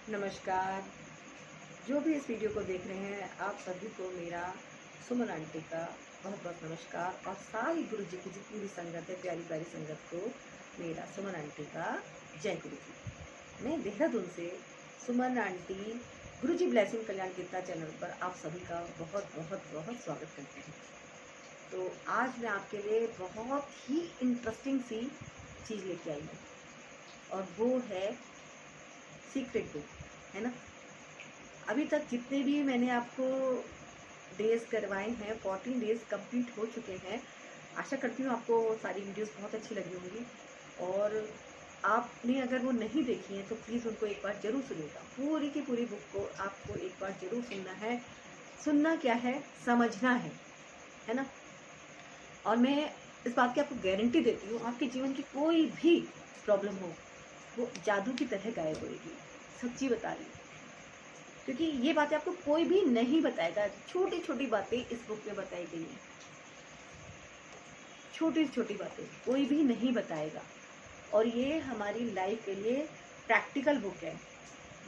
नमस्कार। जो भी इस वीडियो को देख रहे हैं, आप सभी को मेरा सुमन आंटी का बहुत बहुत नमस्कार और सारी गुरु जी की जितनी भी संगत है, प्यारी प्यारी संगत को मेरा सुमन आंटी का जय गुरु जी। मैं देहरादून से सुमन आंटी गुरु जी ब्लेसिंग कल्याण गीता चैनल पर आप सभी का बहुत बहुत बहुत स्वागत करती हूँ। तो आज मैं आपके लिए बहुत ही इंटरेस्टिंग सी चीज़ लेके आई हूँ और वो है सीक्रेट बुक, है ना। अभी तक जितने भी मैंने आपको डेज करवाए हैं, 14 डेज कंप्लीट हो चुके हैं। आशा करती हूँ आपको सारी वीडियोस बहुत अच्छी लगी होंगी और आपने अगर वो नहीं देखी है तो प्लीज़ उनको एक बार ज़रूर सुनिएगा। पूरी की पूरी बुक को आपको एक बार ज़रूर सुनना है। सुनना क्या है, समझना है ना। और मैं इस बात की आपको गारंटी देती हूँ, आपके जीवन की कोई भी प्रॉब्लम हो वो जादू की तरह गायब होएगी। सच्ची बता रही हूँ, क्योंकि ये बातें आपको कोई भी नहीं बताएगा। छोटी छोटी बातें इस बुक में बताई गई हैं, छोटी छोटी बातें कोई भी नहीं बताएगा। और ये हमारी लाइफ के लिए प्रैक्टिकल बुक है,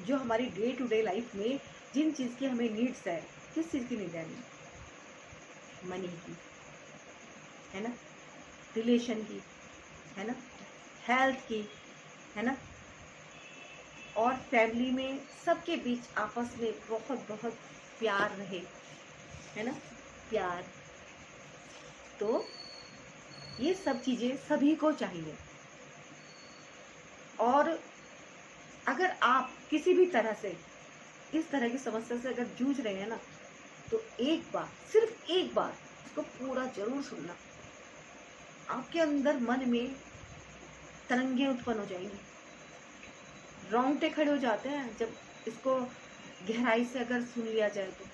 जो हमारी डे टू डे लाइफ में जिन चीज़ की हमें नीड्स है। किस चीज़ की नीड है हमें? मनी की, है ना, रिलेशन की, है ना, हेल्थ की, है ना, और फैमिली में सबके बीच आपस में बहुत बहुत प्यार रहे, है ना, प्यार। तो ये सब चीज़ें सभी को चाहिए। और अगर आप किसी भी तरह से इस तरह की समस्या से अगर जूझ रहे हैं ना, तो एक बार, सिर्फ एक बार इसको पूरा जरूर सुनना। आपके अंदर मन में तरंगे उत्पन्न हो जाएंगी, रोंगटे खड़े हो जाते हैं जब इसको गहराई से अगर सुन लिया जाए तो।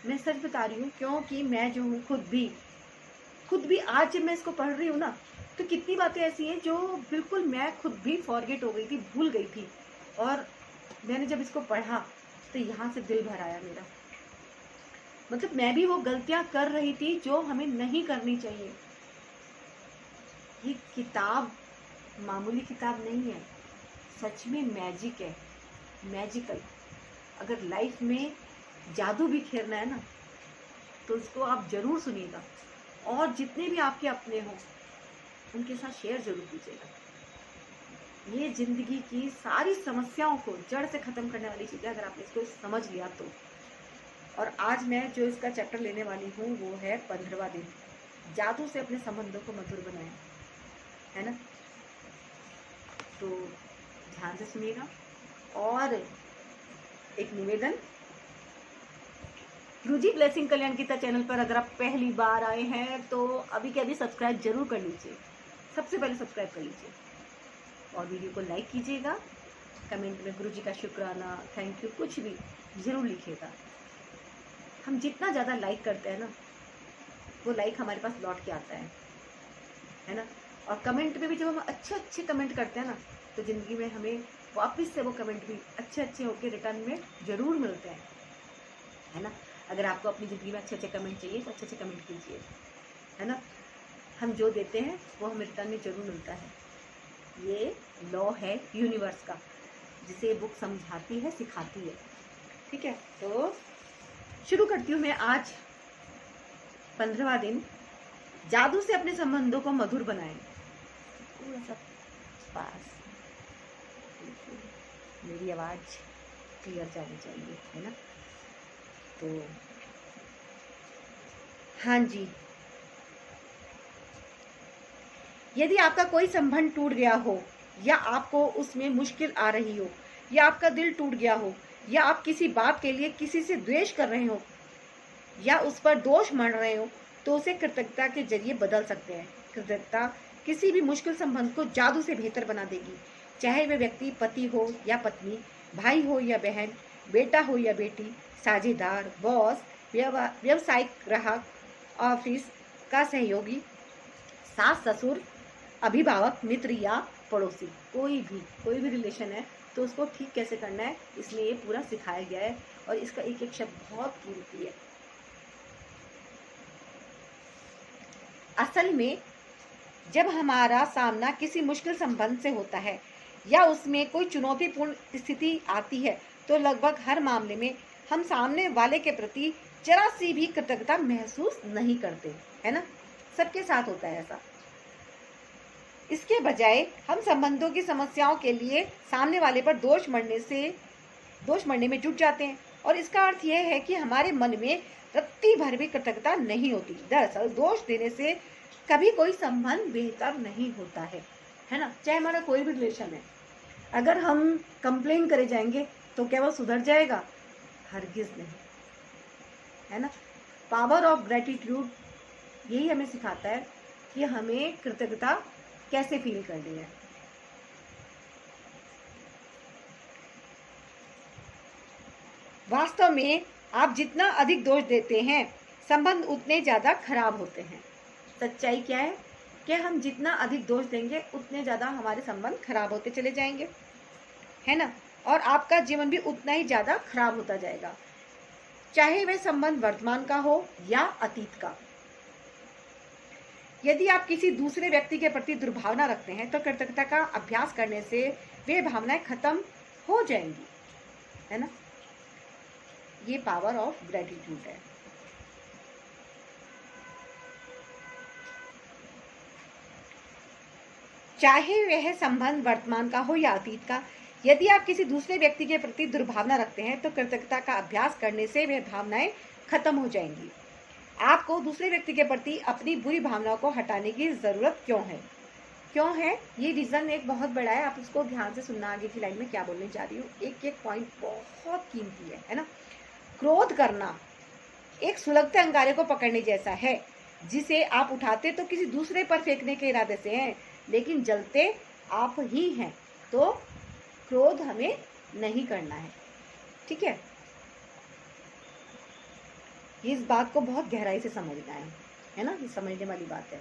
मैं सच बता रही हूँ, क्योंकि मैं जो हूँ खुद भी आज जब मैं इसको पढ़ रही हूँ ना, तो कितनी बातें ऐसी हैं जो बिल्कुल मैं खुद भी फॉरगेट हो गई थी, भूल गई थी। और मैंने जब इसको पढ़ा तो यहाँ से दिल भर आया मेरा। मतलब मैं भी वो गलतियां कर रही थी जो हमें नहीं करनी चाहिए। ये किताब मामूली किताब नहीं है, सच में मैजिक है, मैजिकल। अगर लाइफ में जादू भी खेलना है ना, तो उसको आप जरूर सुनिएगा और जितने भी आपके अपने हों उनके साथ शेयर जरूर कीजिएगा। ये जिंदगी की सारी समस्याओं को जड़ से खत्म करने वाली चीज़ है, अगर आपने इसको समझ लिया तो। और आज मैं जो इसका चैप्टर लेने वाली हूँ वो है 15वां दिन, जादू से अपने संबंधों को मधुर बनाएं, है ना। तो ध्यान से सुनिएगा। और एक निवेदन, गुरुजी ब्लेसिंग कल्याण गीता चैनल पर अगर आप पहली बार आए हैं तो अभी के अभी सब्सक्राइब जरूर कर लीजिए। सबसे पहले सब्सक्राइब कर लीजिए और वीडियो को लाइक कीजिएगा। कमेंट में गुरुजी का शुक्राना, थैंक यू, कुछ भी ज़रूर लिखिएगा। हम जितना ज़्यादा लाइक करते हैं ना, वो लाइक हमारे पास लौट के आता है ना। और कमेंट में भी जब हम अच्छे अच्छे कमेंट करते हैं ना, तो ज़िंदगी में हमें वापस से वो कमेंट भी अच्छे अच्छे होकर रिटर्न में ज़रूर मिलते हैं, है ना। अगर आपको अपनी ज़िंदगी में अच्छे अच्छे कमेंट चाहिए तो अच्छे अच्छे कमेंट कीजिए, है ना। हम जो देते हैं वो हमें रिटर्न में ज़रूर मिलता है। ये लॉ है यूनिवर्स का, जिसे बुक समझाती है, सिखाती है। ठीक है, तो शुरू करती हूँ मैं आज 15वां दिन, जादू से अपने संबंधों को मधुर बनाएं। थोड़ा सा पास, मेरी आवाज़ क्लियर जानी चाहिए, है ना। तो हाँ जी, यदि आपका कोई संबंध टूट गया हो, या आपको उसमें मुश्किल आ रही हो, या आपका दिल टूट गया हो, या आप किसी बात के लिए किसी से द्वेष कर रहे हो, या उस पर दोष मान रहे हो, तो उसे कृतज्ञता के जरिए बदल सकते हैं। कृतज्ञता किसी भी मुश्किल संबंध को जादू से बेहतर बना देगी। चाहे वह व्यक्ति पति हो या पत्नी, भाई हो या बहन, बेटा हो या बेटी, साझेदार, बॉस, व्यवसायिक ग्राहक, ऑफिस का सहयोगी, सास ससुर, अभिभावक, मित्र या पड़ोसी। कोई भी रिलेशन है तो उसको ठीक कैसे करना है, इसमें ये पूरा सिखाया गया है। और इसका एक एक शब्द बहुत कीमती है। असल में जब हमारा सामना किसी मुश्किल संबंध से होता है, या उसमें कोई चुनौतीपूर्ण स्थिति आती है तो लगभग हर मामले में हम सामने वाले के प्रति जरा सी भी कृतज्ञता महसूस नहीं करते, है ना। सबके साथ होता है ऐसा। इसके बजाय हम संबंधों की समस्याओं के लिए सामने वाले पर दोष मढ़ने में जुट जाते हैं, और इसका अर्थ यह है कि हमारे मन में रत्ती भर भी कृतज्ञता नहीं होती। दरअसल दोष देने से कभी कोई संबंध बेहतर नहीं होता है ना। चाहे हमारा कोई भी रिलेशन है, अगर हम कंप्लेन करे जाएंगे तो क्या वो सुधर जाएगा? हरगिज नहीं, है ना। पावर ऑफ ग्रेटिट्यूड यही हमें सिखाता है कि हमें कृतज्ञता कैसे फील करनी है। वास्तव में आप जितना अधिक दोष देते हैं, संबंध उतने ज्यादा खराब होते हैं। सच्चाई क्या है कि हम जितना अधिक दोष देंगे उतने ज्यादा हमारे संबंध खराब होते चले जाएंगे, है ना। और आपका जीवन भी उतना ही ज्यादा खराब होता जाएगा, चाहे वह संबंध वर्तमान का हो या अतीत का। यदि आप किसी दूसरे व्यक्ति के प्रति दुर्भावना रखते हैं तो कृतज्ञता का अभ्यास करने से वे भावनाएं खत्म हो जाएंगी, है ना। ये पावर ऑफ ग्रेटिट्यूड है। चाहे वह संबंध वर्तमान का हो या अतीत का, यदि आप किसी दूसरे व्यक्ति के प्रति दुर्भावना रखते हैं तो कृतज्ञता का अभ्यास करने से वह भावनाएं खत्म हो जाएंगी। आपको दूसरे व्यक्ति के प्रति अपनी बुरी भावनाओं को हटाने की जरूरत क्यों है? ये रीजन एक बहुत बड़ा है। आप उसको ध्यान से सुनना, आगे की लाइन में क्या बोलने जा रही हूँ। एक एक पॉइंट बहुत कीमती है ना। क्रोध करना एक सुलगते अंगारे को पकड़ने जैसा है, जिसे आप उठाते तो किसी दूसरे पर फेंकने के इरादे से हैं, लेकिन जलते आप ही हैं। तो क्रोध हमें नहीं करना है, ठीक है। इस बात को बहुत गहराई से समझना है ना। ये समझने वाली बात है।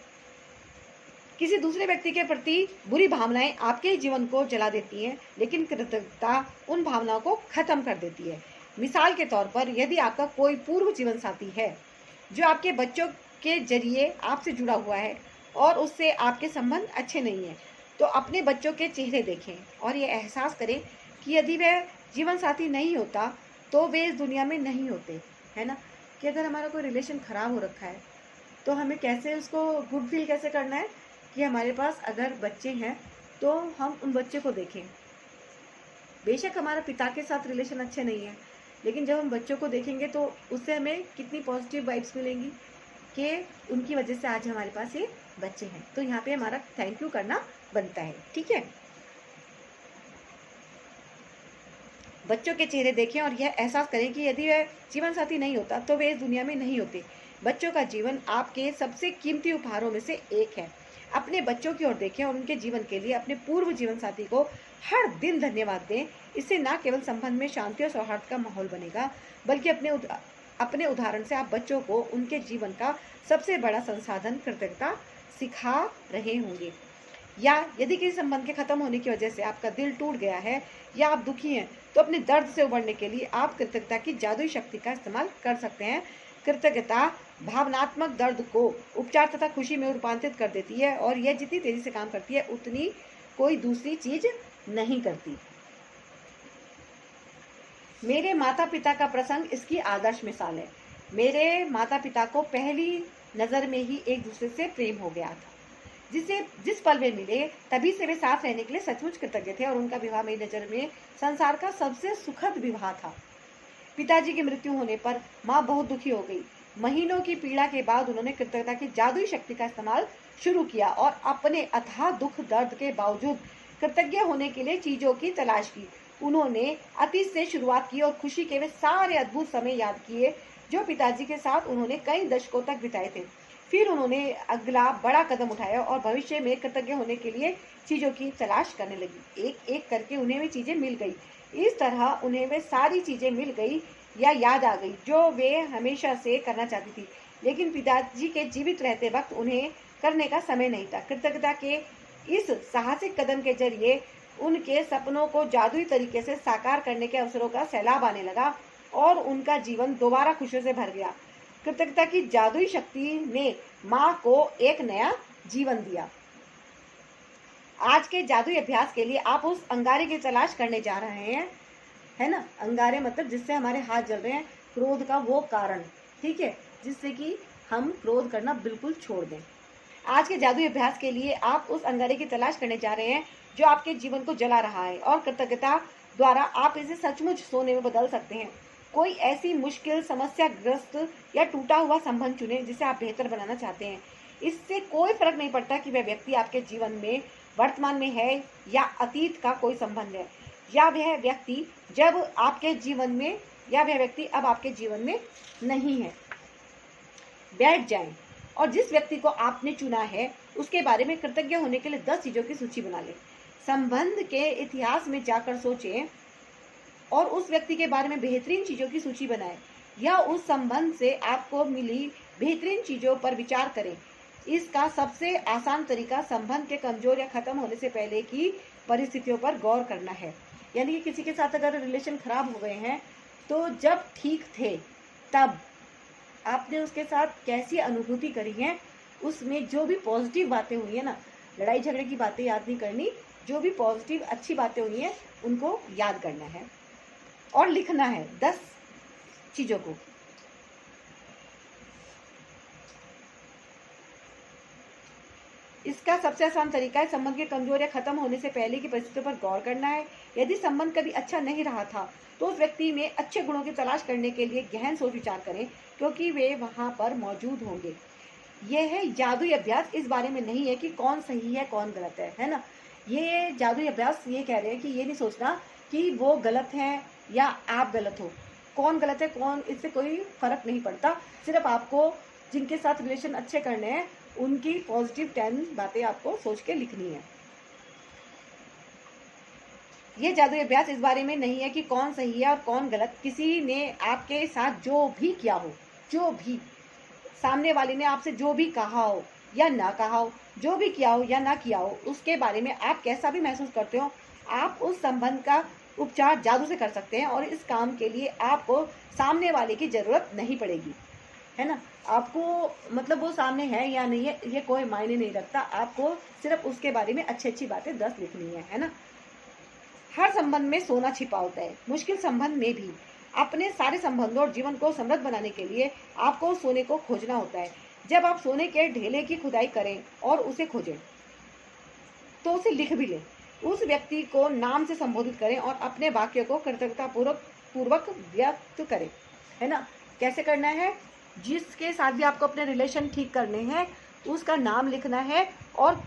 किसी दूसरे व्यक्ति के प्रति बुरी भावनाएं आपके जीवन को जला देती हैं, लेकिन कृतज्ञता उन भावनाओं को खत्म कर देती है। मिसाल के तौर पर, यदि आपका कोई पूर्व जीवन साथी है जो आपके बच्चों के जरिए आपसे जुड़ा हुआ है और उससे आपके संबंध अच्छे नहीं है, तो अपने बच्चों के चेहरे देखें और ये एहसास करें कि यदि वह जीवन साथी नहीं होता तो वे इस दुनिया में नहीं होते, है ना। कि अगर हमारा कोई रिलेशन खराब हो रखा है तो हमें कैसे उसको गुड फील कैसे करना है कि हमारे पास अगर बच्चे हैं तो हम उन बच्चे को देखें। बेशक हमारा पिता के साथ रिलेशन अच्छे नहीं है, लेकिन जब हम बच्चों को देखेंगे तो उससे हमें कितनी पॉजिटिव वाइब्स मिलेंगी कि उनकी वजह से आज हमारे पास ये बच्चे हैं। तो यहाँ पे हमारा थैंक यू करना बनता है, ठीक है। बच्चों के चेहरे देखें और यह एहसास करें कि यदि वह जीवन साथी नहीं होता तो वे इस दुनिया में नहीं होते। बच्चों का जीवन आपके सबसे कीमती उपहारों में से एक है। अपने बच्चों की ओर देखें और उनके जीवन के लिए अपने पूर्व जीवन साथी को हर दिन धन्यवाद दें। इससे न केवल संबंध में शांति और सौहार्द का माहौल बनेगा, बल्कि अपने उदाहरण से आप बच्चों को उनके जीवन का सबसे बड़ा संसाधन कृतज्ञता सिखा रहे होंगे। या यदि किसी संबंध के खत्म होने की वजह से आपका दिल टूट गया है या आप दुखी हैं, तो अपने दर्द से उबरने के लिए आप कृतज्ञता की जादुई शक्ति का इस्तेमाल कर सकते हैं। कृतज्ञता भावनात्मक दर्द को उपचार तथा खुशी में रूपांतरित कर देती है, और यह जितनी तेजी से काम करती है उतनी कोई दूसरी चीज नहीं करती। मेरे माता पिता का प्रसंग इसकी आदर्श मिसाल है। मेरे माता पिता को पहली नजर में ही एक दूसरे से प्रेम हो गया था। जिस पल वे मिले तभी से वे साथ रहने के लिए सचमुच कृतज्ञ थे, और उनका विवाह मेरी नजर में संसार का सबसे सुखद विवाह था। पिताजी की मृत्यु होने पर माँ बहुत दुखी हो गई। महीनों की पीड़ा के बाद उन्होंने कृतज्ञता की जादुई शक्ति का इस्तेमाल शुरू किया और अपने अथाह दुख दर्द के बावजूद कृतज्ञ होने के लिए चीजों की तलाश की। उन्होंने अतीत से शुरुआत की और खुशी के वे सारे अद्भुत समय याद किए जो पिताजी के साथ उन्होंने कई दशकों तक बिताए थे। फिर उन्होंने अगला बड़ा कदम उठाया और भविष्य में कृतज्ञ होने के लिए चीजों की तलाश करने लगी। एक एक करके उन्हें वे चीजें मिल गई। इस तरह उन्हें वे सारी चीजें मिल गई या याद आ गई जो वे हमेशा से करना चाहती थी, लेकिन पिताजी के जीवित रहते वक्त उन्हें करने का समय नहीं था। कृतज्ञता के इस साहसिक कदम के जरिए उनके सपनों को जादुई तरीके से साकार करने के अवसरों का सैलाब आने लगा और उनका जीवन दोबारा खुशियों से भर गया। कृतज्ञता की जादुई शक्ति ने माँ को एक नया जीवन दिया। आज के जादुई अभ्यास के लिए आप उस अंगारे की तलाश करने जा रहे हैं, है ना। अंगारे मतलब जिससे हमारे हाथ जल रहे हैं, क्रोध का वो कारण, ठीक है, जिससे कि हम क्रोध करना बिल्कुल छोड़ दें। आज के जादुई अभ्यास के लिए आप उस अंगारे की तलाश करने जा रहे हैं जो आपके जीवन को जला रहा है, और कृतज्ञता द्वारा आप इसे सचमुच सोने में बदल सकते हैं। कोई ऐसी मुश्किल, समस्याग्रस्त या टूटा हुआ संबंध चुनें जिसे आप बेहतर बनाना चाहते हैं। इससे कोई फर्क नहीं पड़ता कि वह व्यक्ति आपके जीवन में वर्तमान में है या अतीत का कोई संबंध है, या वह व्यक्ति जब आपके जीवन में, या वह व्यक्ति अब आपके जीवन में नहीं है। बैठ जाएं और जिस व्यक्ति को आपने चुना है उसके बारे में कृतज्ञ होने के लिए 10 चीजों की सूची बना लें। संबंध के इतिहास में जाकर सोचें और उस व्यक्ति के बारे में बेहतरीन चीजों की सूची बनाएं, या उस संबंध से आपको मिली बेहतरीन चीजों पर विचार करें। इसका सबसे आसान तरीका संबंध के कमजोर या खत्म होने से पहले की परिस्थितियों पर गौर करना है। यानी कि किसी के साथ अगर रिलेशन खराब हो गए हैं, तो जब ठीक थे तब आपने उसके साथ कैसी अनुभूति करी है, उसमें जो भी पॉजिटिव बातें हुई है ना, लड़ाई झगड़े की बातें याद नहीं करनी, जो भी पॉजिटिव अच्छी बातें हुई हैं उनको याद करना है और लिखना है 10 चीजों को। इसका सबसे आसान तरीका है संबंध के कमजोर या खत्म होने से पहले की परिस्थितियों पर गौर करना है। यदि संबंध कभी अच्छा नहीं रहा था तो उस व्यक्ति में अच्छे गुणों की तलाश करने के लिए गहन सोच विचार करें, क्योंकि वे वहां पर मौजूद होंगे। यह है जादुई अभ्यास इस बारे में नहीं है कि कौन सही है कौन गलत है ना। ये जादुई अभ्यास ये कह रहे हैं कि ये नहीं सोचना कि वो गलत है या आप गलत हो। कौन गलत है कौन, इससे कोई फर्क नहीं पड़ता। सिर्फ आपको जिनके साथ रिलेशन अच्छे करने हैं उनकी पॉजिटिव 10 बातें आपको सोच के लिखनी है। ये जादुई अभ्यास इस बारे में नहीं है कि कौन सही है और कौन गलत। किसी ने आपके साथ जो भी किया हो, जो भी सामने वाले ने आपसे जो भी कहा हो या ना कहा हो, जो भी किया हो या ना किया हो, उसके बारे में आप कैसा भी महसूस करते हो, आप उस संबंध का उपचार जादू से कर सकते हैं। और इस काम के लिए आपको सामने वाले की जरूरत नहीं पड़ेगी, है ना। आपको मतलब वो सामने है या नहीं है ये कोई मायने नहीं रखता, आपको सिर्फ उसके बारे में अच्छी अच्छी बातें 10 लिखनी है ना। हर संबंध में सोना छिपा होता है, मुश्किल संबंध में भी। अपने सारे संबंधों और जीवन को समृद्ध बनाने के लिए आपको सोने को खोजना होता है। जब आप सोने के ढेले की खुदाई करें और उसे खोजें तो उसे लिख भी लें। उस व्यक्ति को नाम से संबोधित करें और अपने वाक्य को कृतज्ञता पूर्वक व्यक्त करें, है ना। कैसे करना है, जिसके साथ भी आपको अपने रिलेशन ठीक करने हैं उसका नाम लिखना है और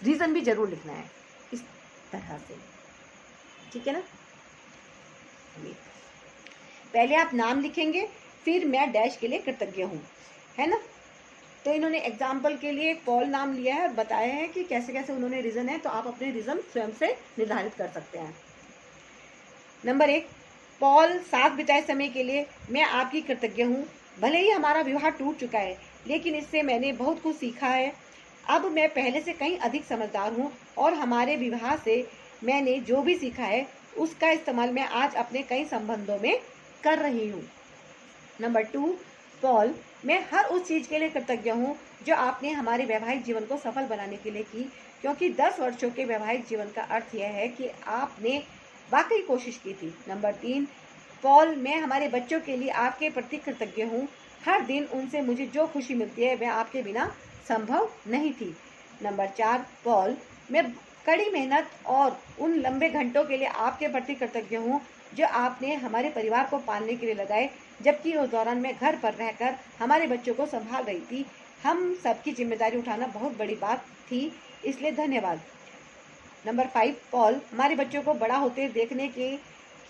रीजन भी जरूर लिखना है, इस तरह से, ठीक है ना। पहले आप नाम लिखेंगे, फिर मैं डैश के लिए कृतज्ञ हूँ, है ना। तो इन्होंने एग्जाम्पल के लिए पॉल नाम लिया है और बताया है कि कैसे कैसे उन्होंने रीजन है, तो आप अपने रीजन स्वयं से निर्धारित कर सकते हैं। नंबर 1, पॉल, साथ बिताए समय के लिए मैं आपकी कृतज्ञ हूँ। भले ही हमारा विवाह टूट चुका है, लेकिन इससे मैंने बहुत कुछ सीखा है। अब मैं पहले से कहीं अधिक समझदार हूँ और हमारे विवाह से मैंने जो भी सीखा है उसका इस्तेमाल मैं आज अपने कई संबंधों में कर रही हूँ। नंबर 2, पॉल, मैं हर उस चीज के लिए कृतज्ञ हूँ जो आपने हमारे वैवाहिक जीवन को सफल बनाने के लिए की, क्योंकि 10 वर्षों के वैवाहिक जीवन का अर्थ यह है कि आपने वाकई कोशिश की थी। नंबर 3, पॉल, मैं हमारे बच्चों के लिए आपके प्रति कृतज्ञ हूँ। हर दिन उनसे मुझे जो खुशी मिलती है वह आपके बिना संभव नहीं थी। नंबर 4, पॉल, मैं कड़ी मेहनत और उन लंबे घंटों के लिए आपके प्रति कृतज्ञ हूँ जो आपने हमारे परिवार को पालने के लिए लगाए, जबकि उस दौरान मैं घर पर रहकर हमारे बच्चों को संभाल रही थी। हम सबकी जिम्मेदारी उठाना बहुत बड़ी बात थी, इसलिए धन्यवाद। नंबर 5, पॉल, हमारे बच्चों को बड़ा होते देखने के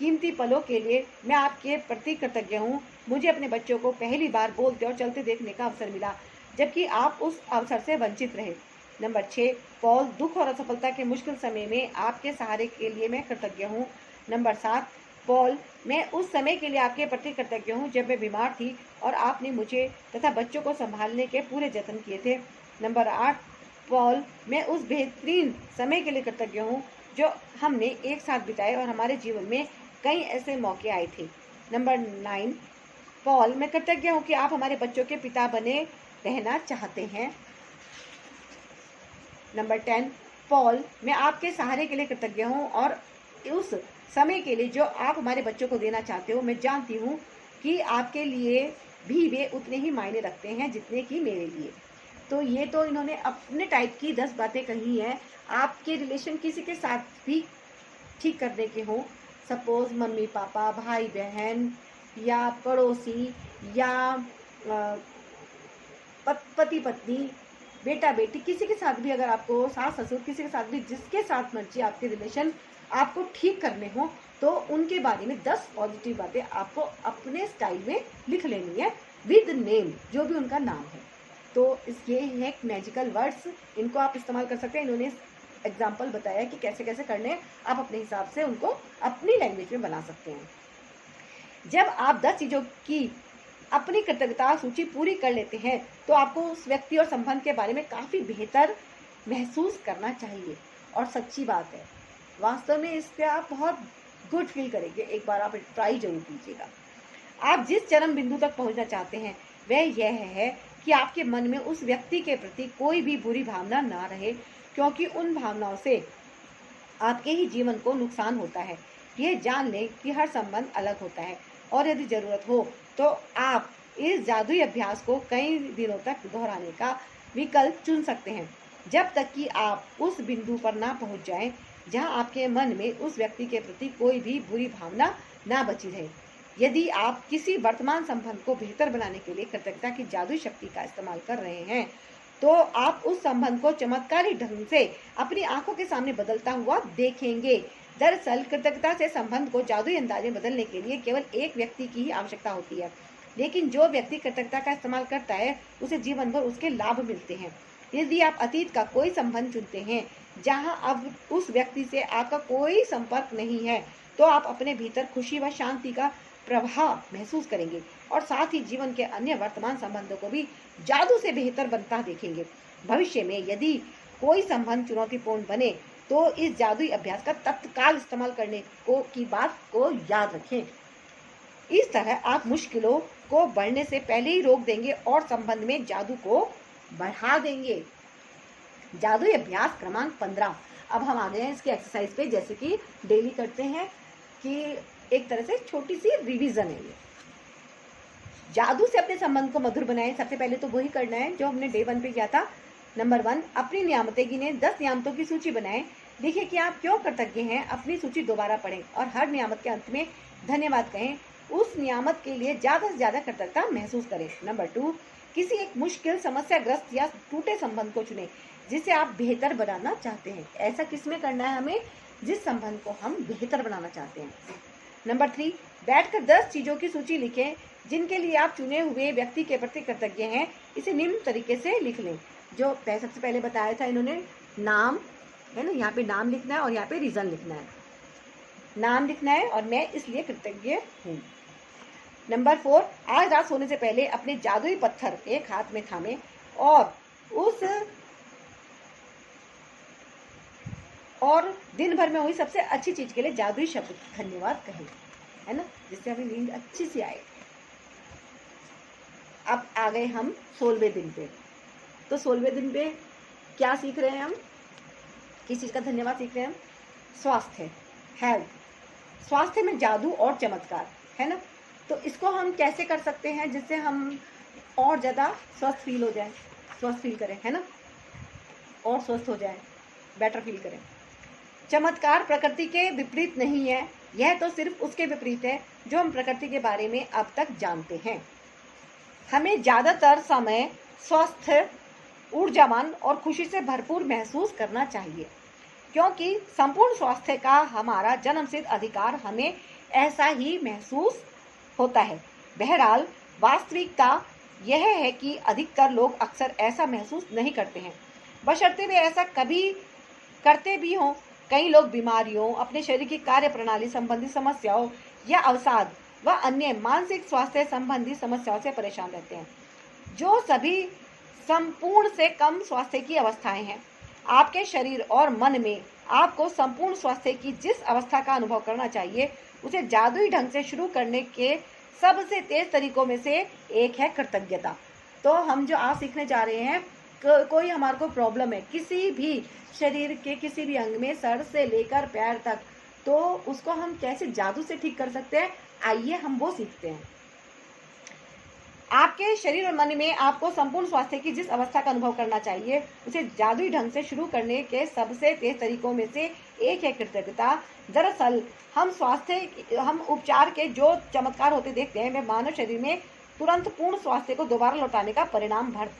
कीमती पलों के लिए मैं आपके प्रति कृतज्ञ हूँ। मुझे अपने बच्चों को पहली बार बोलते और चलते देखने का अवसर मिला, जबकि आप उस अवसर से वंचित रहे। नंबर 6, पॉल, दुख और असफलता के मुश्किल समय में आपके सहारे के लिए मैं कृतज्ञ हूँ। नंबर 7, पॉल, मैं उस समय के लिए आपके प्रति कृतज्ञ हूँ जब मैं बीमार थी और आपने मुझे तथा बच्चों को संभालने के पूरे यत्न किए थे। नंबर 8, पॉल, मैं उस बेहतरीन समय के लिए कृतज्ञ हूँ जो हमने एक साथ बिताए और हमारे जीवन में कई ऐसे मौके आए थे। नंबर 9, पॉल, मैं कृतज्ञ हूँ कि आप हमारे बच्चों के पिता बने रहना चाहते हैं। नंबर 10, पॉल, मैं आपके सहारे के लिए कृतज्ञ हूँ और उस समय के लिए जो आप हमारे बच्चों को देना चाहते हो। मैं जानती हूँ कि आपके लिए भी वे उतने ही मायने रखते हैं जितने कि मेरे लिए। तो ये तो इन्होंने अपने टाइप की 10 बातें कही हैं। आपके रिलेशन किसी के साथ भी ठीक करने के हों, सपोज मम्मी पापा, भाई बहन या पड़ोसी या पति पत्नी, बेटा बेटी, किसी के साथ भी अगर आपको, सास ससुर, किसी के साथ भी, जिसके साथ मर्जी आपके रिलेशन आपको ठीक करने हो, तो उनके बारे में 10 पॉजिटिव बातें आपको अपने स्टाइल में लिख लेनी है विद नेम, जो भी उनका नाम है। तो ये है मैजिकल वर्ड्स, इनको आप इस्तेमाल कर सकते हैं। इन्होंने एग्जाम्पल बताया कि कैसे कैसे करने हैं, आप अपने हिसाब से उनको अपनी लैंग्वेज में बना सकते हैं। जब आप 10 चीज़ों की अपनी कृतज्ञता सूची पूरी कर लेते हैं तो आपको उस व्यक्ति और संबंध के बारे में काफ़ी बेहतर महसूस करना चाहिए। और सच्ची बात है, वास्तव में इस पर आप बहुत गुड फील करेंगे। एक बार आप ट्राई जरूर कीजिएगा। आप जिस चरम बिंदु तक पहुंचना चाहते हैं वह यह है कि आपके मन में उस व्यक्ति के प्रति कोई भी बुरी भावना ना रहे, क्योंकि उन भावनाओं से आपके ही जीवन को नुकसान होता है। यह जान लें कि हर संबंध अलग होता है और यदि ज़रूरत हो तो आप इस जादुई अभ्यास को कई दिनों तक दोहराने का विकल्प चुन सकते हैं, जब तक कि आप उस बिंदु पर ना पहुंच जाएं जहां आपके मन में उस व्यक्ति के प्रति कोई भी बुरी भावना ना बची रहे। यदि आप किसी वर्तमान संबंध को बेहतर बनाने के लिए कृतज्ञता की जादुई शक्ति का इस्तेमाल कर रहे हैं, तो आप उस संबंध को चमत्कारी ढंग से अपनी आंखों के सामने बदलता हुआ देखेंगे। दरअसल कृतज्ञता से संबंध को जादुई अंदाज में बदलने के लिए केवल एक व्यक्ति की ही आवश्यकता होती है, लेकिन जो व्यक्ति कृतज्ञता का इस्तेमाल करता है उसे जीवन भर उसके लाभ मिलते हैं। यदि आप अतीत का कोई संबंध चुनते हैं जहां अब उस व्यक्ति से आपका कोई संपर्क नहीं है, तो आप अपने भीतर खुशी व शांति का प्रभाव महसूस करेंगे और साथ ही जीवन के अन्य वर्तमान संबंधों को भी जादू से बेहतर बनता देखेंगे। भविष्य में यदि कोई संबंध चुनौतीपूर्ण बने तो इस जादुई अभ्यास का तत्काल इस्तेमाल करने की बात को याद रखें। इस तरह आप मुश्किलों को बढ़ने से पहले ही रोक देंगे और संबंध में जादू को बढ़ा देंगे। जादुई अभ्यास क्रमांक 15। अब हम आ गए हैं इसकी एक्सरसाइज पे, जैसे कि डेली करते हैं, कि एक तरह से छोटी सी रिवीजन है ये। जादू से अपने संबंध को मधुर बनाएं। सबसे पहले तो वही करना है जो हमने डे 1 पे किया था। नंबर 1, अपनी नियामतें गिनें। 10 नियामतों की सूची बनाएं। देखिए कि आप क्यों कृतज्ञ हैं। अपनी सूची दोबारा पढ़ें और हर नियामत के अंत में धन्यवाद कहें। उस नियामत के लिए ज़्यादा से ज़्यादा कृतज्ञता महसूस करें। नंबर 2, किसी एक मुश्किल, समस्याग्रस्त या टूटे संबंध को चुनें जिसे आप बेहतर बनाना चाहते हैं। ऐसा किसमें करना है हमें? जिस संबंध को हम बेहतर बनाना चाहते हैं। नंबर 3, बैठकर 10 चीज़ों की सूची लिखें जिनके लिए आप चुने हुए व्यक्ति के प्रति कृतज्ञ हैं। इसे निम्न तरीके से लिख लें। जो सबसे पहले बताया था इन्होंने, नाम है ना, यहाँ पे नाम लिखना है और यहाँ पे रीज़न लिखना है। नाम लिखना है और मैं इसलिए कृतज्ञ हूँ। नंबर 4, आज रात सोने से पहले अपने जादुई पत्थर एक हाथ में थामें और दिन भर में हुई सबसे अच्छी चीज के लिए जादुई शब्द धन्यवाद कहें, है ना, जिससे हमें नींद अच्छी सी आए। अब आ गए हम 16वें दिन पे। तो 16वें दिन पे क्या सीख रहे हैं हम? किस चीज़ का धन्यवाद सीख रहे हैं हम? स्वास्थ्य, हेल्थ। स्वास्थ्य में जादू और चमत्कार, है ना। तो इसको हम कैसे कर सकते हैं जिससे हम और ज़्यादा स्वस्थ फील करें, है ना, और स्वस्थ हो जाए, बेटर फील करें। चमत्कार प्रकृति के विपरीत नहीं है, यह तो सिर्फ उसके विपरीत है जो हम प्रकृति के बारे में अब तक जानते हैं। हमें ज़्यादातर समय स्वस्थ, ऊर्जावान और खुशी से भरपूर महसूस करना चाहिए, क्योंकि संपूर्ण स्वास्थ्य का हमारा जन्मसिद्ध अधिकार हमें ऐसा ही महसूस होता है। बहरहाल वास्तविकता यह है कि अधिकतर लोग अक्सर ऐसा महसूस नहीं करते हैं, बशर्ते वे ऐसा कभी करते भी हों। कई लोग बीमारियों, अपने शरीर की कार्य प्रणाली संबंधी समस्याओं या अवसाद व अन्य मानसिक स्वास्थ्य संबंधी समस्याओं से परेशान रहते हैं, जो सभी संपूर्ण से कम स्वास्थ्य की अवस्थाएं हैं। आपके शरीर और मन में आपको संपूर्ण स्वास्थ्य की जिस अवस्था का अनुभव करना चाहिए, उसे जादुई ढंग से शुरू करने के सबसे तेज तरीकों में से एक है कृतज्ञता। तो हम जो आज सीखने जा रहे हैं कोई हमारे को प्रॉब्लम है किसी भी शरीर के किसी भी अंग में, सर से लेकर पैर तक, तो उसको हम कैसे जादू से ठीक कर सकते हैं, आइए हम वो सीखते हैं। आपके शरीर और मन में आपको संपूर्ण स्वास्थ्य की जिस अवस्था का अनुभव करना चाहिए, उसे जादुई ढंग से शुरू करने के सबसे तेज तरीकों में से एक है कृतज्ञता। दरअसल हम उपचार के जो चमत्कार होते देखते हैं, वे मानव शरीर में तुरंत पूर्ण स्वास्थ्य को दोबारा लौटाने का परिणाम भर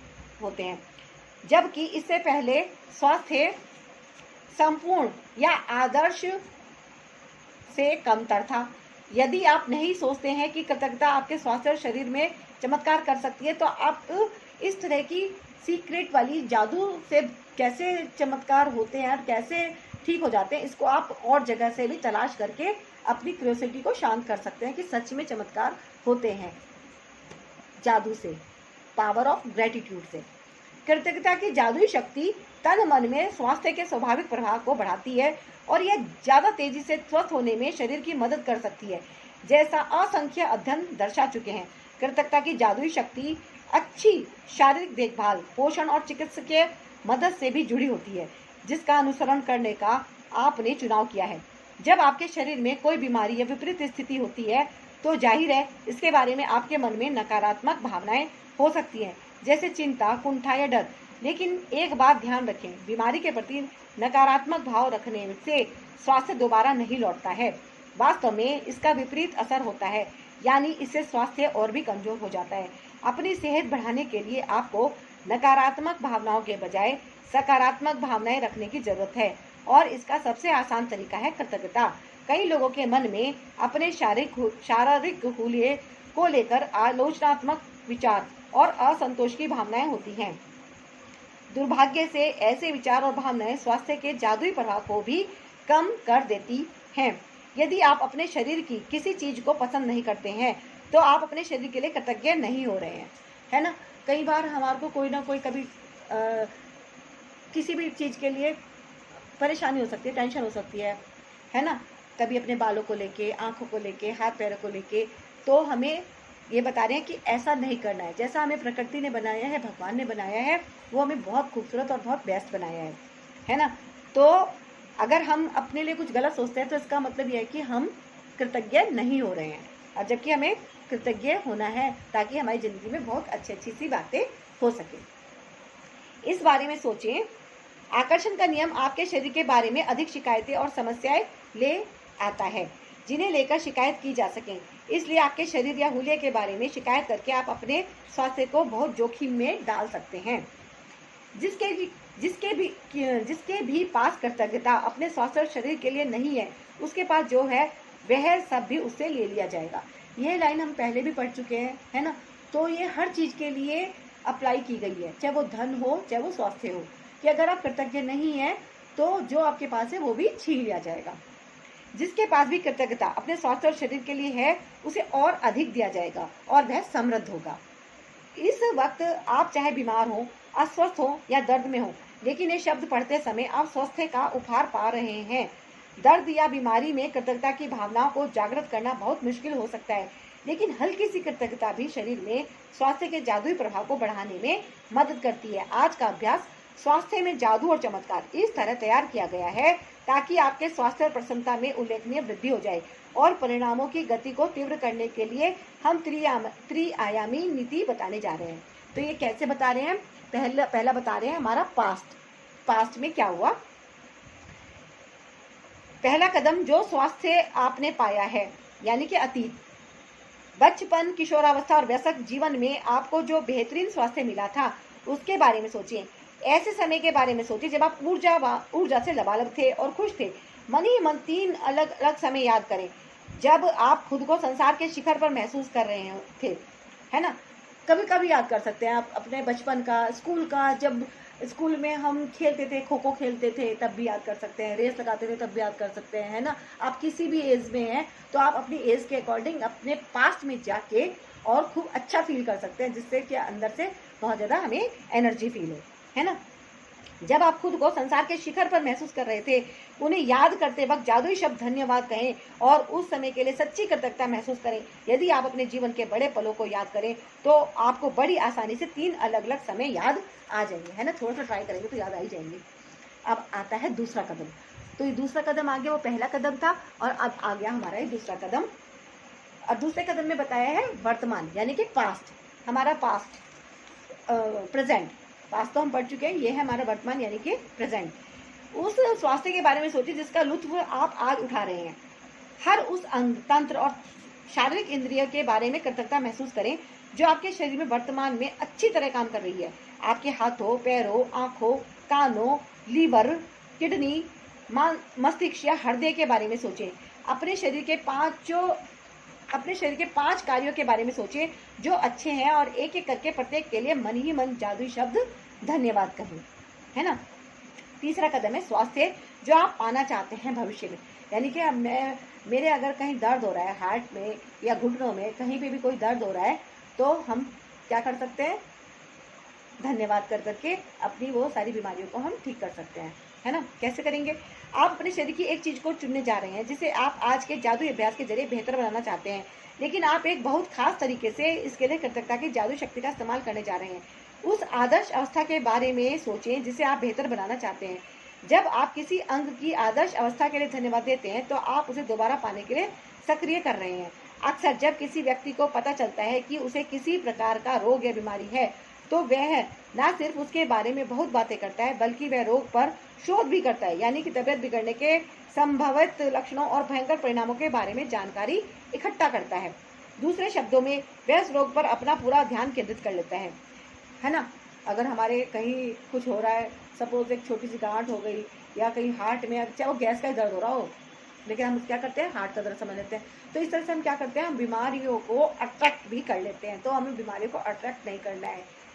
होते हैं, जबकि इससे पहले स्वास्थ्य संपूर्ण या आदर्श से कमतर था। यदि आप नहीं सोचते हैं कि कृतज्ञता आपके स्वास्थ्य और शरीर में चमत्कार कर सकती है, तो आप इस तरह की सीक्रेट वाली जादू से कैसे चमत्कार होते हैं और कैसे ठीक हो जाते हैं, इसको आप और जगह से भी तलाश करके अपनी क्यूरियोसिटी को शांत कर सकते हैं कि सच में चमत्कार होते हैं जादू से, पावर ऑफ ग्रेटिट्यूड से। कृतज्ञता की जादुई शक्ति तन मन में स्वास्थ्य के स्वाभाविक प्रभाव को बढ़ाती है और यह ज़्यादा तेजी से स्वस्थ होने में शरीर की मदद कर सकती है, जैसा असंख्य अध्ययन दर्शा चुके हैं। कृतज्ञता की जादुई शक्ति अच्छी शारीरिक देखभाल, पोषण और चिकित्सकीय मदद से भी जुड़ी होती है, जिसका अनुसरण करने का आपने चुनाव किया है। जब आपके शरीर में कोई बीमारी या विपरीत स्थिति होती है, तो जाहिर है इसके बारे में आपके मन में नकारात्मक भावनाएं हो सकती हैं, जैसे चिंता, कुंठा या डर। लेकिन एक बात ध्यान रखें, बीमारी के प्रति नकारात्मक भाव रखने से स्वास्थ्य दोबारा नहीं लौटता है। वास्तव में इसका विपरीत असर होता है, यानी इससे स्वास्थ्य और भी कमजोर हो जाता है। अपनी सेहत बढ़ाने के लिए आपको नकारात्मक भावनाओं के बजाय सकारात्मक भावनाएं रखने की जरूरत है, और इसका सबसे आसान तरीका है कृतज्ञता। कई लोगों के मन में अपने शारीरिक हुलिये को लेकर आलोचनात्मक विचार और असंतोष की भावनाएं होती हैं। दुर्भाग्य से ऐसे विचार और भावनाएं स्वास्थ्य के जादुई प्रभाव को भी कम कर देती हैं। यदि आप अपने शरीर की किसी चीज को पसंद नहीं करते हैं, तो आप अपने शरीर के लिए कृतज्ञ नहीं हो रहे हैं, है ना। कई बार हमारे को कोई ना कोई कभी किसी भी चीज के लिए परेशानी हो सकती है, टेंशन हो सकती है ना। कभी अपने बालों को लेके, आंखों को लेके, हाथ पैरों को लेके, तो हमें ये बता रहे हैं कि ऐसा नहीं करना है। जैसा हमें प्रकृति ने बनाया है, भगवान ने बनाया है, वो हमें बहुत खूबसूरत और बहुत बेस्ट बनाया है ना। तो अगर हम अपने लिए कुछ गलत सोचते हैं, तो इसका मतलब यह है कि हम कृतज्ञ नहीं हो रहे हैं, और जबकि हमें कृतज्ञ होना है ताकि हमारी ज़िंदगी में बहुत अच्छी सी बातें हो सके। इस बारे में सोचें। आकर्षण का नियम आपके शरीर के बारे में अधिक शिकायतें और समस्याएं ले आता है, जिन्हें लेकर शिकायत की जा सकें। इसलिए आपके शरीर या हुलिये के बारे में शिकायत करके आप अपने स्वास्थ्य को बहुत जोखिम में डाल सकते हैं। जिसके भी पास कृतज्ञता अपने स्वास्थ्य और शरीर के लिए नहीं है, उसके पास जो है वह सब भी उससे ले लिया जाएगा। यह लाइन हम पहले भी पढ़ चुके हैं, है ना। तो ये हर चीज़ के लिए अप्लाई की गई है, चाहे वो धन हो, चाहे वो स्वास्थ्य हो, कि अगर आप कृतज्ञ नहीं हैं, तो जो आपके पास है वो भी छीन लिया जाएगा। जिसके पास भी कृतज्ञता अपने स्वास्थ्य और शरीर के लिए है, उसे और अधिक दिया जाएगा और वह समृद्ध होगा। इस वक्त आप चाहे बीमार हो, अस्वस्थ हो या दर्द में हो, लेकिन ये शब्द पढ़ते समय आप स्वास्थ्य का उपहार पा रहे हैं। दर्द या बीमारी में कृतज्ञता की भावनाओं को जागृत करना बहुत मुश्किल हो सकता है, लेकिन हल्की सी कृतज्ञता भी शरीर में स्वास्थ्य के जादुई प्रभाव को बढ़ाने में मदद करती है। आज का अभ्यास स्वास्थ्य में जादू और चमत्कार इस तरह तैयार किया गया है ताकि आपके स्वास्थ्य और प्रसन्नता में उल्लेखनीय वृद्धि हो जाए, और परिणामों की गति को तीव्र करने के लिए हम त्रिआयामी नीति बताने जा रहे हैं। तो ये कैसे बता रहे हैं? पहला बता रहे हैं हमारा पास्ट में क्या हुआ। पहला कदम, जो स्वास्थ्य आपने पाया है, यानी कि अतीत, बचपन, किशोरावस्था और वयस्क जीवन में आपको जो बेहतरीन स्वास्थ्य मिला था, उसके बारे में सोचिए। ऐसे समय के बारे में सोचिए जब आप ऊर्जा से लबालब थे और खुश थे। मन ही मन 3 अलग अलग समय याद करें जब आप खुद को संसार के शिखर पर महसूस कर रहे थे, है ना। कभी कभी याद कर सकते हैं आप अपने बचपन का, स्कूल का, जब स्कूल में हम खेलते थे, खो खो खेलते थे, तब भी याद कर सकते हैं, रेस लगाते थे तब भी याद कर सकते हैं, है ना। आप किसी भी एज में हैं तो आप अपनी एज के अकॉर्डिंग अपने पास्ट में जाके और खूब अच्छा फील कर सकते हैं, जिससे कि अंदर से बहुत ज़्यादा हमें एनर्जी फील हो, है ना। जब आप खुद को संसार के शिखर पर महसूस कर रहे थे, उन्हें याद करते वक्त जादुई शब्द धन्यवाद कहें और उस समय के लिए सच्ची कृतज्ञता महसूस करें। यदि आप अपने जीवन के बड़े पलों को याद करें तो आपको बड़ी आसानी से 3 अलग अलग समय याद आ जाएंगे, है ना। थोड़ा सा ट्राई करेंगे तो याद आ ही जाएंगे। अब आता है दूसरा कदम। तो ये दूसरा कदम आ गया, वो पहला कदम था और अब आ गया हमारा ये दूसरा कदम। और दूसरे कदम में बताया है वर्तमान यानी कि पास्ट, हमारा पास्ट, प्रेजेंट। पास्ट तो हम पढ़ चुके हैं, ये है हमारा वर्तमान यानी कि प्रेजेंट। उस स्वास्थ्य के बारे में सोचिए जिसका लुत्फ आप आज उठा रहे हैं। हर उस अंग, तंत्र और शारीरिक इंद्रिय के बारे में कृतज्ञता महसूस करें जो आपके शरीर में वर्तमान में अच्छी तरह काम कर रही है। आपके हाथों, पैरों, आंखों, कानों, लीवर, किडनी, मस्तिष्क या हृदय के बारे में सोचें। अपने शरीर के 5 कार्यों के बारे में सोचें जो अच्छे हैं और एक एक करके प्रत्येक के लिए मन ही मन जादुई शब्द धन्यवाद कहें, है ना। तीसरा कदम है स्वास्थ्य जो आप पाना चाहते हैं भविष्य में। यानी कि अब मेरे अगर कहीं दर्द हो रहा है, हार्ट में या घुटनों में, कहीं पे भी कोई दर्द हो रहा है, तो हम क्या कर सकते हैं, धन्यवाद कर करके अपनी वो सारी बीमारियों को हम ठीक कर सकते हैं, है ना। कैसे करेंगे? आप अपने शरीर की एक चीज को चुनने जा रहे हैं जिसे आप आज के जादुई अभ्यास के जरिए बेहतर बनाना चाहते हैं, लेकिन आप एक बहुत खास तरीके से इसके लिए कृतज्ञता की जादुई शक्ति का इस्तेमाल करने जा रहे हैं। उस आदर्श अवस्था के बारे में सोचें जिसे आप बेहतर बनाना चाहते हैं। जब आप किसी अंग की आदर्श अवस्था के लिए धन्यवाद देते हैं तो आप उसे दोबारा पाने के लिए सक्रिय कर रहे हैं। अक्सर जब किसी व्यक्ति को पता चलता है कि उसे किसी प्रकार का रोग या बीमारी है तो वह न सिर्फ उसके बारे में बहुत बातें करता है बल्कि वह रोग पर शोध भी करता है, यानी कि तबियत बिगड़ने के संभावित लक्षणों और भयंकर परिणामों के बारे में जानकारी इकट्ठा करता है। दूसरे शब्दों में वह इस रोग पर अपना पूरा ध्यान केंद्रित कर लेता है ना। अगर हमारे कहीं कुछ हो रहा है, सपोज एक छोटी सी गांठ हो गई या कहीं हार्ट में, चाहे वो गैस का ही दर्द हो रहा हो, लेकिन हम क्या करते हैं, हार्ट का दर्द समझ लेते हैं। तो इस तरह से हम क्या करते हैं, हम बीमारियों को अट्रैक्ट भी कर लेते हैं। तो हमें बीमारियों को अट्रैक्ट नहीं करना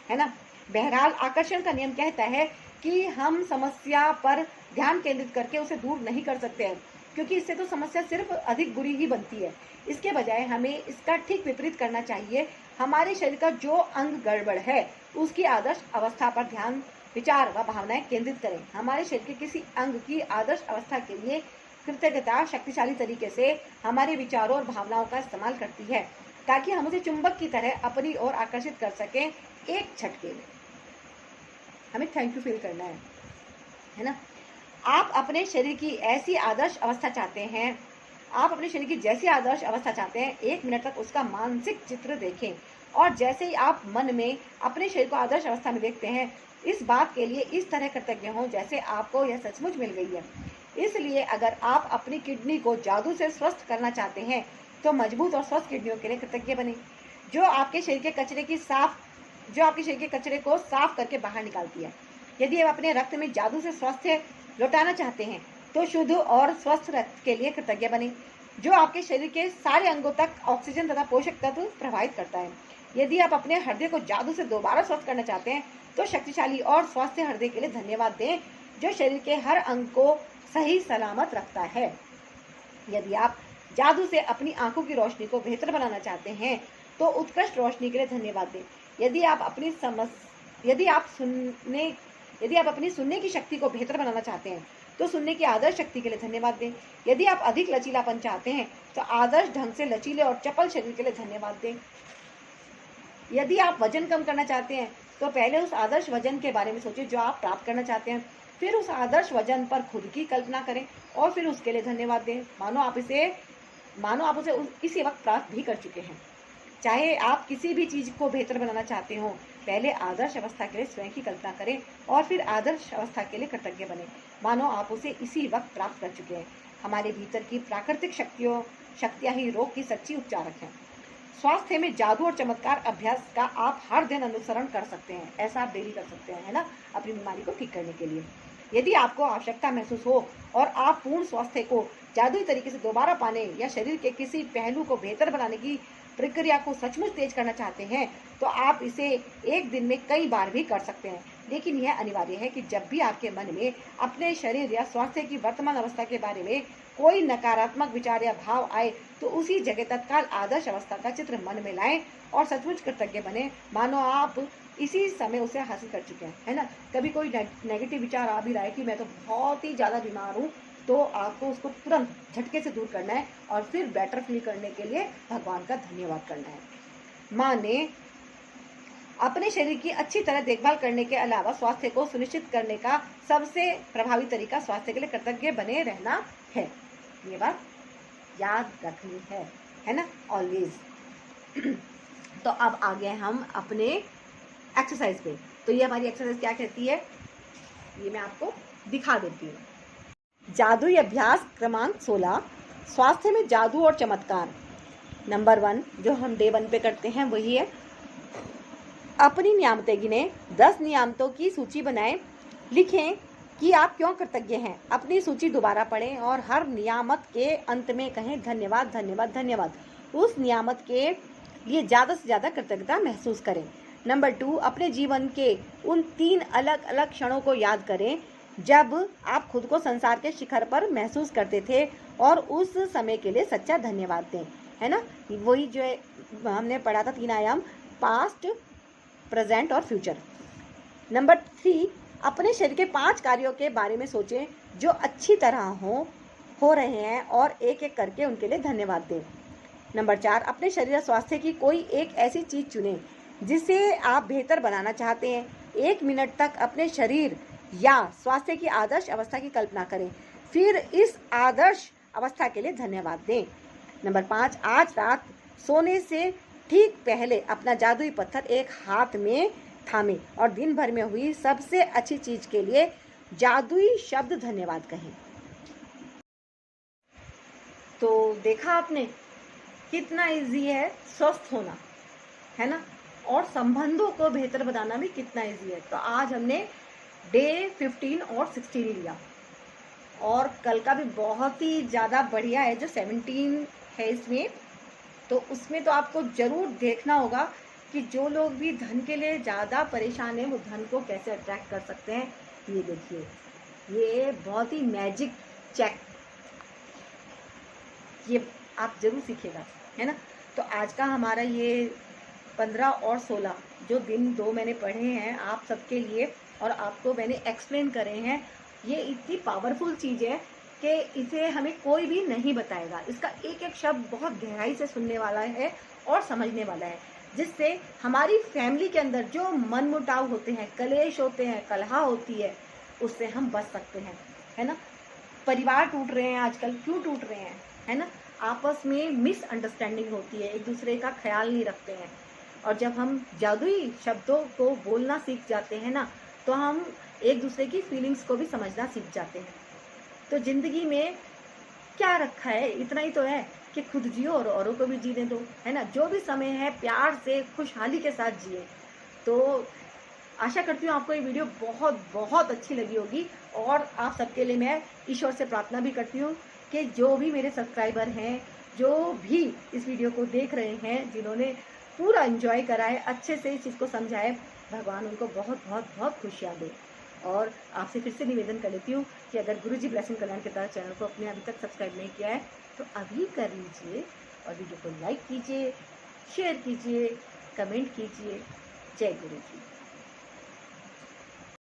है ना। बहरहाल आकर्षण का नियम कहता है कि हम समस्या पर ध्यान केंद्रित करके उसे दूर नहीं कर सकते हैं, क्योंकि इससे तो समस्या सिर्फ अधिक बुरी ही बनती है। इसके बजाय हमें इसका ठीक विपरीत करना चाहिए। हमारे शरीर का जो अंग गड़बड़ है उसकी आदर्श अवस्था पर ध्यान, विचार व भावनाएं केंद्रित करें। हमारे शरीर के किसी अंग की आदर्श अवस्था के लिए कृतज्ञता शक्तिशाली तरीके से हमारे विचारों और भावनाओं का इस्तेमाल करती है ताकि हम उसे चुंबक की तरह अपनी ओर आकर्षित कर सकें। एक झटके में हमें थैंक यू फील करना है ना। आप अपने शरीर की ऐसी आदर्श अवस्था चाहते हैं, आप अपने शरीर की जैसी आदर्श अवस्था चाहते हैं, 1 मिनट तक उसका मानसिक चित्र देखें और जैसे ही आप मन में अपने शरीर को आदर्श अवस्था में देखते हैं, इस बात के लिए इस तरह कृतज्ञ हों जैसे आपको यह सचमुच मिल गई है। इसलिए अगर आप अपनी किडनी को जादू से स्वस्थ करना चाहते हैं तो मजबूत और स्वस्थ किडनियों के लिए कृतज्ञ बने, जो आपके शरीर के कचरे को साफ करके बाहर निकालती है। यदि आप अपने रक्त में जादू से स्वास्थ्य लौटाना चाहते हैं तो शुद्ध और स्वस्थ रक्त के लिए कृतज्ञ बने, जो आपके शरीर के सारे अंगों तक ऑक्सीजन तथा पोषक तत्व प्रवाहित करता है। यदि आप अपने हृदय को जादू से दोबारा स्वस्थ करना चाहते हैं तो शक्तिशाली और स्वस्थ हृदय के लिए धन्यवाद दें, जो शरीर के हर अंग को सही सलामत रखता है। यदि आप जादू से अपनी आंखों की रोशनी को बेहतर बनाना चाहते हैं तो उत्कृष्ट रोशनी के लिए धन्यवाद दें। यदि आप अपनी सुनने की शक्ति को बेहतर बनाना चाहते हैं तो सुनने की आदर्श शक्ति के लिए धन्यवाद दें। यदि आप अधिक लचीलापन चाहते हैं तो आदर्श ढंग से लचीले और चपल शरीर के लिए धन्यवाद दें। यदि आप वजन कम करना चाहते हैं तो पहले उस आदर्श वजन के बारे में सोचें जो आप प्राप्त करना चाहते हैं, फिर उस आदर्श वजन पर खुद की कल्पना करें और फिर उसके लिए धन्यवाद दें, मानो आप उसे इसी वक्त प्राप्त भी कर चुके हैं। चाहे आप किसी भी चीज को बेहतर बनाना चाहते हो, पहले आदर्श अवस्था के लिए स्वयं की कल्पना करें और फिर आदर्श अवस्था के लिए कृतज्ञ बने, मानो आप उसे इसी वक्त प्राप्त कर चुके हैं। हमारे भीतर की प्राकृतिक शक्तियां ही रोग की सच्ची उपचारक हैं। स्वास्थ्य में जादू और चमत्कार अभ्यास का आप हर दिन अनुसरण कर सकते हैं। ऐसा आप डेली कर सकते हैं, है ना, अपनी बीमारी को ठीक करने के लिए। यदि आपको आवश्यकता महसूस हो और आप पूर्ण स्वास्थ्य को जादुई तरीके से दोबारा पाने या शरीर के किसी पहलू को बेहतर बनाने की प्रक्रिया को सचमुच तेज करना चाहते हैं तो आप इसे एक दिन में कई बार भी कर सकते हैं। लेकिन यह अनिवार्य है कि जब भी आपके मन में अपने शरीर या स्वास्थ्य की वर्तमान अवस्था के बारे में कोई नकारात्मक विचार या भाव आए तो उसी जगह तत्काल आदर्श अवस्था का चित्र मन में लाएं और सचमुच कृतज्ञ बने, मानो आप इसी समय उसे हासिल कर चुके हैं, है ना। कभी कोई नेगेटिव विचार आ भी रहा है कि मैं तो बहुत ही ज़्यादा बीमार हूँ, तो आपको उसको तुरंत झटके से दूर करना है और फिर बेटर फील करने के लिए भगवान का धन्यवाद करना है। माने अपने शरीर की अच्छी तरह देखभाल करने के अलावा स्वास्थ्य को सुनिश्चित करने का सबसे प्रभावी तरीका स्वास्थ्य के लिए कृतज्ञ बने रहना है। ये बात याद रखनी है ना, ऑलवेज। तो अब आ गए हम अपने एक्सरसाइज पे। तो ये हमारी एक्सरसाइज क्या कहती है, ये मैं आपको दिखा देती हूँ। जादुई अभ्यास क्रमांक 16, स्वास्थ्य में जादू और चमत्कार। नंबर 1 जो हम डे 1 पे करते हैं वही है, अपनी नियामतें गिने, 10 नियामतों की सूची बनाएं, लिखें कि आप क्यों कृतज्ञ हैं। अपनी सूची दोबारा पढ़ें और हर नियामत के अंत में कहें धन्यवाद धन्यवाद धन्यवाद। उस नियामत के लिए ज़्यादा से ज़्यादा कृतज्ञता महसूस करें। नंबर 2 अपने जीवन के उन 3 अलग अलग क्षणों को याद करें जब आप खुद को संसार के शिखर पर महसूस करते थे और उस समय के लिए सच्चा धन्यवाद दें, है ना। वही जो है हमने पढ़ा था 3 आयाम, पास्ट, प्रेजेंट और फ्यूचर। नंबर 3 अपने शरीर के 5 कार्यों के बारे में सोचें जो अच्छी तरह हो रहे हैं और एक एक करके उनके लिए धन्यवाद दें। नंबर 4 अपने शरीर और स्वास्थ्य की कोई एक ऐसी चीज़ चुनें जिसे आप बेहतर बनाना चाहते हैं। 1 मिनट तक अपने शरीर या स्वास्थ्य की आदर्श अवस्था की कल्पना करें, फिर इस आदर्श अवस्था के लिए धन्यवाद दें। नंबर 5 आज रात सोने से ठीक पहले अपना जादुई पत्थर एक हाथ में थामें और दिन भर में हुई सबसे अच्छी चीज के लिए जादुई शब्द धन्यवाद कहें। तो देखा आपने कितना इजी है स्वस्थ होना, है ना, और संबंधों को बेहतर बनाना भी कितना इजी है। तो आज हमने डे 15 और 16 लिया और कल का भी बहुत ही ज़्यादा बढ़िया है जो 17 है इसमें। तो उसमें तो आपको ज़रूर देखना होगा कि जो लोग भी धन के लिए ज़्यादा परेशान हैं वो धन को कैसे अट्रैक्ट कर सकते हैं। ये देखिए, ये बहुत ही मैजिक चेक, ये आप ज़रूर सीखिएगा, है ना। तो आज का हमारा ये 15 और 16 जो दिन 2 मैंने पढ़े हैं आप सबके लिए और आपको मैंने एक्सप्लेन करे हैं, ये इतनी पावरफुल चीज़ है कि इसे हमें कोई भी नहीं बताएगा। इसका एक एक शब्द बहुत गहराई से सुनने वाला है और समझने वाला है, जिससे हमारी फैमिली के अंदर जो मनमुटाव होते हैं, कलेश होते हैं, कलह होती है, उससे हम बच सकते हैं, है ना। परिवार टूट रहे हैं आजकल, क्यों टूट रहे हैं, है ना, आपस में मिसअंडरस्टैंडिंग होती है, एक दूसरे का ख्याल नहीं रखते हैं। और जब हम जादुई शब्दों को बोलना सीख जाते हैं ना, तो हम एक दूसरे की फीलिंग्स को भी समझना सीख जाते हैं। तो ज़िंदगी में क्या रखा है, इतना ही तो है कि खुद जियो और औरों को भी जीने दो, है ना। जो भी समय है प्यार से खुशहाली के साथ जिए। तो आशा करती हूँ आपको ये वीडियो बहुत बहुत अच्छी लगी होगी और आप सबके लिए मैं ईश्वर से प्रार्थना भी करती हूँ कि जो भी मेरे सब्सक्राइबर हैं, जो भी इस वीडियो को देख रहे हैं, जिन्होंने पूरा एंजॉय करा है, अच्छे से इस चीज़ को समझाए, भगवान उनको बहुत बहुत बहुत खुशियाँ दे। और आपसे फिर से निवेदन कर लेती हूँ कि अगर गुरुजी ब्लेसिंग कल्याण के तरह चैनल को अपने अभी तक सब्सक्राइब नहीं किया है तो अभी कर लीजिए और वीडियो को लाइक कीजिए, शेयर कीजिए, कमेंट कीजिए। जय गुरुजी।